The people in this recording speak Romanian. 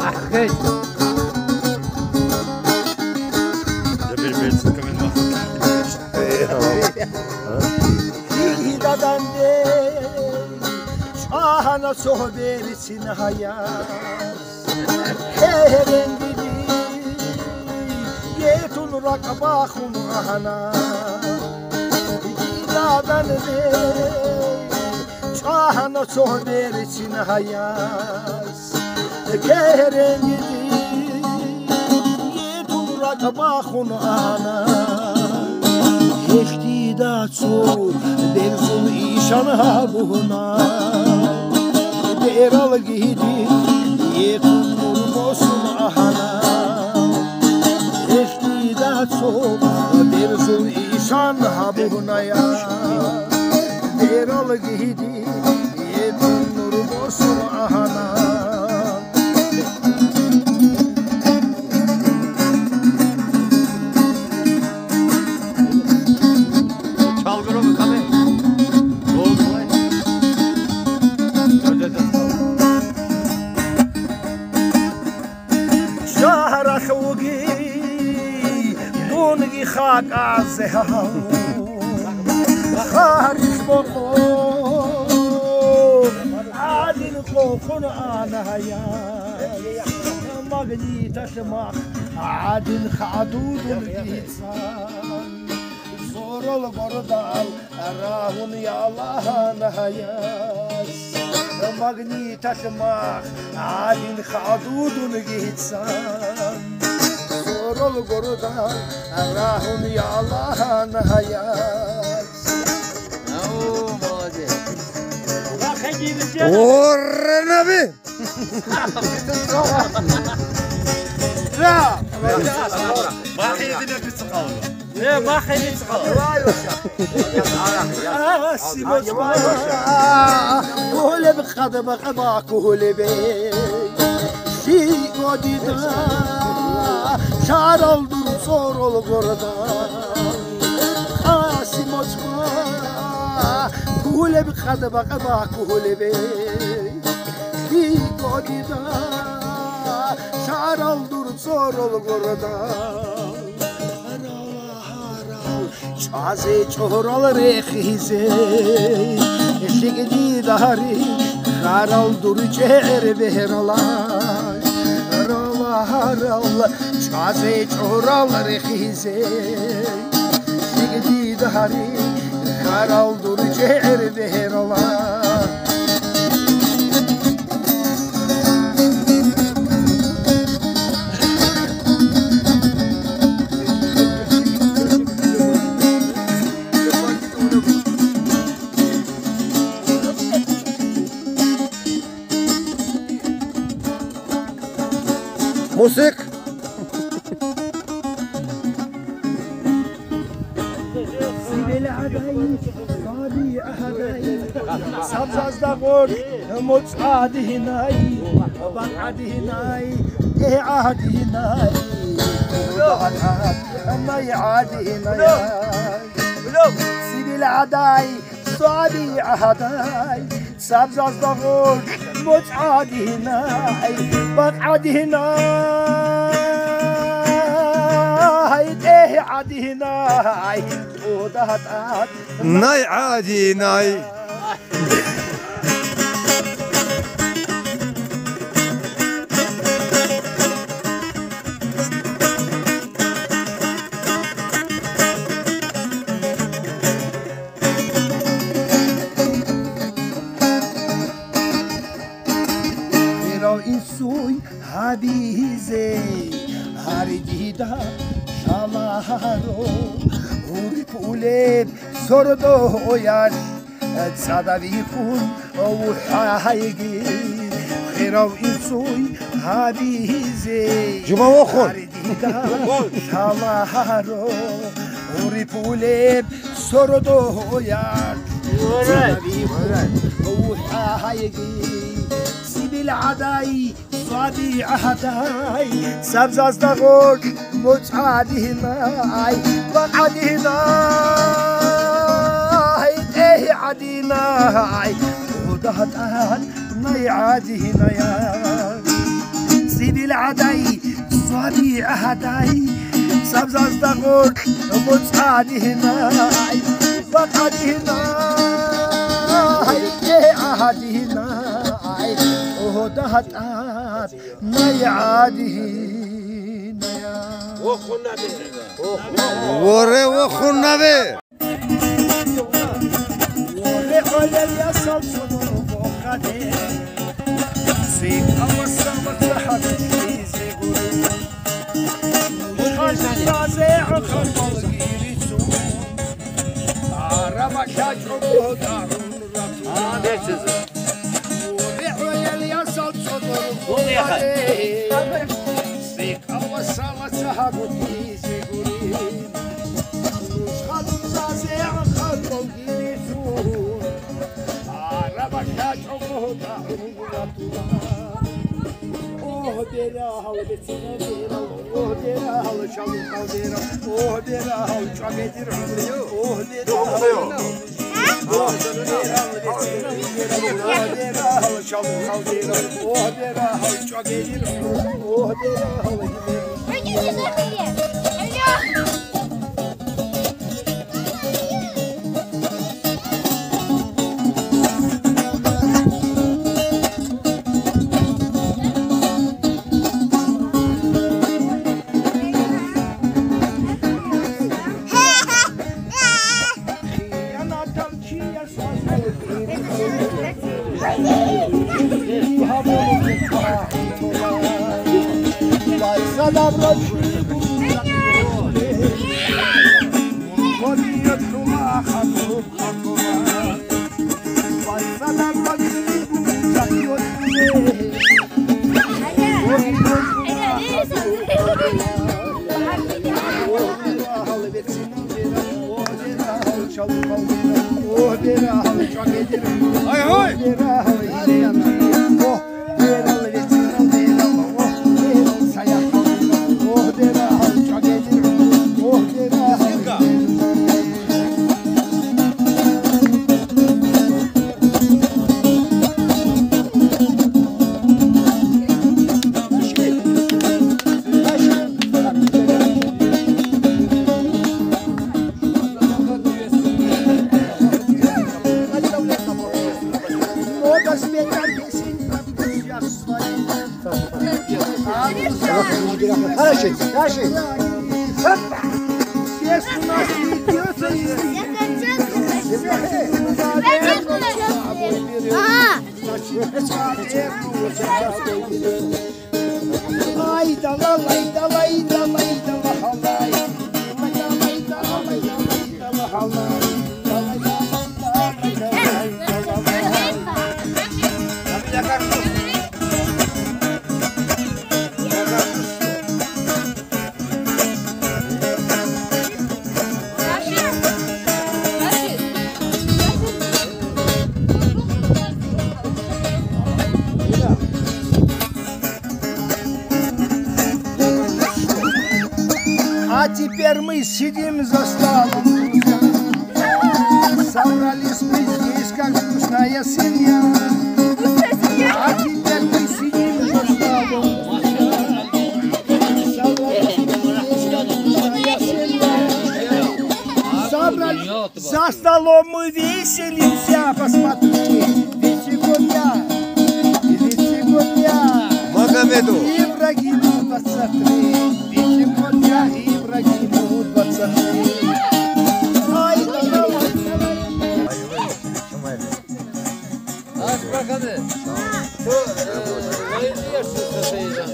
أحكي Şahana sohbetsin hayat Herengidi Yetun rakabahun ahana İladan de Şahana sohbetsin hayat Herengidi Yetun rakabahun ahana Heştida ço Dersun işana buhuna Deral gidi Yetun nurmosun ahana Heştida ço Dersun işana buhuna ya Deral gidi Yetun nurmosun ahana خاك عزها خارج بقول عادل خوفنا أنا يا مغني تشمخ عادل خعدود الإنسان زور البردال أراهم يا الله نهاياس مغني تشمخ عادل خعدود الإنسان Sorul gurdan Allah'ın ya Allah'ın hayat. Orhan abi. Kule bir kademe kadar kule bir şey godida şar oldum sorul buradan Kasim Osman kule bir kademe kadar kule bir şey godida şar oldum sorul buradan Çaze çoral rehize Eşigdi dahari Haral dur çer behralay Rala haral Çaze çoral rehize Eşigdi dahari Haral dur çer behralay Musik. Sabzazda gol, mutadi hinay, bakadi hinay, adi hinay, may adi hinay. Sibil aday, sadi aday, sabzazda gol, mutadi hinay, bakadi hinay, adi hinay, odahat. Nay adi nay. Habize haridida shalaharo urip uleb sordo oyar sadavikun uhaygi khirav insuy habize Cuma okhun haridida shalaharo urip uleb sordo oyar sadavikun uhaygi sibil aday Sadi ahaday, sabzazda gol, mutadi hinay, bakadi hinay, adi hinay, دهتان نيعادي هنايا سيدي العداي صابي عهداي سبزاز دغور مصعدي هناي فقدي هناي عهدي هناي دهتان نيعادي هنايا وره وخنا به وره يا صوت وقدي سيك أوسط الحد في زغور وخلنا زيع خلق الجيريتو عربك يجربه دارون رتو ورعويا يا صوت وقدي سيك أوسط الحد في زغور وخلنا زيع خلق الجيريتو عربك يجربه دارون رتو Oh, dera halı betine dera. Oh, dera halı çalı kaldera. Oh, dera halı çabedir halı. Oh, dera halı. Oh, dera halı betine dera. Oh, dera halı çalı kaldera. Oh, dera halı çabedir halı. Oh, dera halı. А теперь мы сидим за столом, собрались мы здесь, как вкусная семья. А теперь мы сидим за столом, собрались мы здесь, как вкусная семья. Собрались за столом, мы веселимся, посмотри, ведь сегодня Магомеду Ибрагиму 23, ведь сегодня Ибрагиму 23. Ай, давай. Aç bakalım. Hayırlı yaşlısın teyzem.